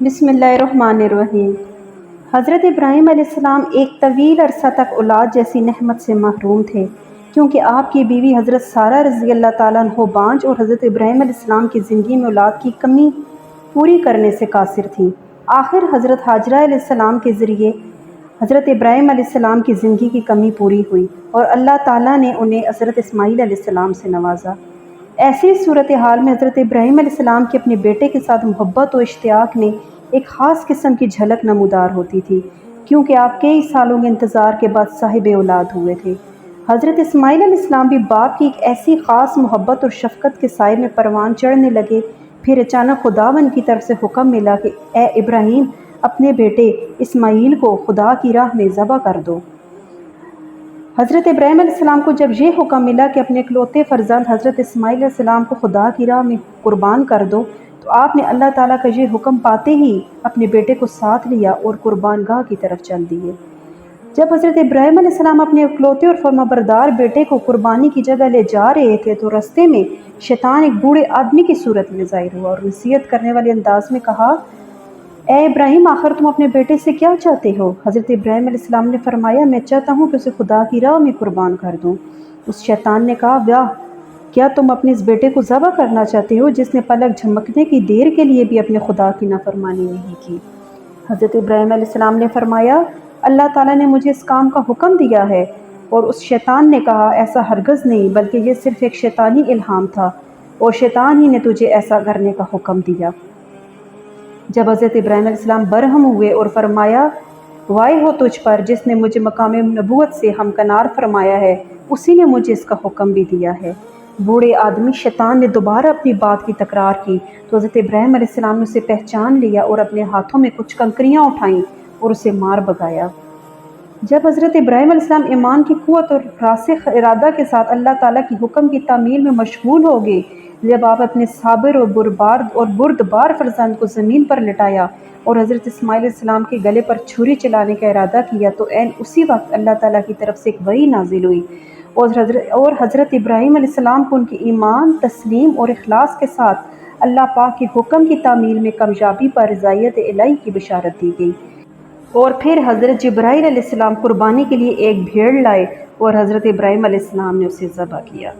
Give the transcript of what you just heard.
بسم اللہ الرحمن الرحیم۔ حضرت ابراہیم علیہ السلام ایک طویل عرصہ تک اولاد جیسی نعمت سے محروم تھے، کیونکہ آپ کی بیوی حضرت سارہ رضی اللہ تعالیٰ عنہ بانجھ اور حضرت ابراہیم علیہ السلام کی زندگی میں اولاد کی کمی پوری کرنے سے قاصر تھیں۔ آخر حضرت ہاجرہ علیہ السلام کے ذریعے حضرت ابراہیم علیہ السلام کی زندگی کی کمی پوری ہوئی اور اللہ تعالیٰ نے انہیں حضرت اسماعیل علیہ السلام سے نوازا۔ ایسی صورتحال میں حضرت ابراہیم علیہ السلام کے اپنے بیٹے کے ساتھ محبت و اشتیاق میں ایک خاص قسم کی جھلک نمودار ہوتی تھی، کیونکہ آپ کئی سالوں کے انتظار کے بعد صاحب اولاد ہوئے تھے۔ حضرت اسماعیل علیہ السلام بھی باپ کی ایک ایسی خاص محبت اور شفقت کے سائے میں پروان چڑھنے لگے۔ پھر اچانک خداوند کی طرف سے حکم ملا کہ اے ابراہیم، اپنے بیٹے اسماعیل کو خدا کی راہ میں ذبح کر دو۔ حضرت ابراہیم علیہ السلام کو جب یہ حکم ملا کہ اپنے اکلوتے فرزند حضرت اسماعیل علیہ السلام کو خدا کی راہ میں قربان کر دو، تو آپ نے اللہ تعالیٰ کا یہ حکم پاتے ہی اپنے بیٹے کو ساتھ لیا اور قربان گاہ کی طرف چل دیے۔ جب حضرت ابراہیم علیہ السلام اپنے اکلوتے اور فرمانبردار بیٹے کو قربانی کی جگہ لے جا رہے تھے تو رستے میں شیطان ایک بوڑھے آدمی کی صورت میں ظاہر ہوا اور نصیحت کرنے والے انداز میں کہا، اے ابراہیم، آخر تم اپنے بیٹے سے کیا چاہتے ہو؟ حضرت ابراہیم علیہ السلام نے فرمایا، میں چاہتا ہوں کہ اسے خدا کی راہ میں قربان کر دوں۔ اس شیطان نے کہا، واہ، کیا تم اپنے اس بیٹے کو ذبح کرنا چاہتے ہو جس نے پلک جھمکنے کی دیر کے لیے بھی اپنے خدا کی نافرمانی نہیں کی؟ حضرت ابراہیم علیہ السلام نے فرمایا، اللہ تعالیٰ نے مجھے اس کام کا حکم دیا ہے۔ اور اس شیطان نے کہا، ایسا ہرگز نہیں، بلکہ یہ صرف ایک شیطانی الہام تھا اور شیطان ہی نے تجھے ایسا کرنے کا حکم دیا۔ جب حضرت ابراہیم علیہ السلام برہم ہوئے اور فرمایا، وائے ہو تجھ پر جس نے مجھے مقام نبوت سے ہمکنار فرمایا ہے، اسی نے مجھے اس کا حکم بھی دیا ہے۔ بوڑھے آدمی شیطان نے دوبارہ اپنی بات کی تکرار کی تو حضرت ابراہیم علیہ السلام نے اسے پہچان لیا اور اپنے ہاتھوں میں کچھ کنکریاں اٹھائیں اور اسے مار بگایا۔ جب حضرت ابراہیم علیہ السلام ایمان کی قوت اور راسخ ارادہ کے ساتھ اللہ تعالیٰ کی حکم کی تعمیل میں مشغول ہو گئے، جب آپ اپنے صابر اور بردبار فرزند کو زمین پر لٹایا اور حضرت اسماعیل علیہ السلام کے گلے پر چھری چلانے کا ارادہ کیا، تو عین اسی وقت اللہ تعالیٰ کی طرف سے ایک وحی نازل ہوئی اور حضرت ابراہیم علیہ السلام کو ان کے ایمان، تسلیم اور اخلاص کے ساتھ اللہ پاک کے حکم کی تعمیل میں کامیابی پر رضایت الہی کی بشارت دی گئی۔ اور پھر حضرت جبرائیل علیہ السلام قربانی کے لیے ایک بھیڑ لائے اور حضرت ابراہیم علیہ السلام نے اسے ذبح کیا۔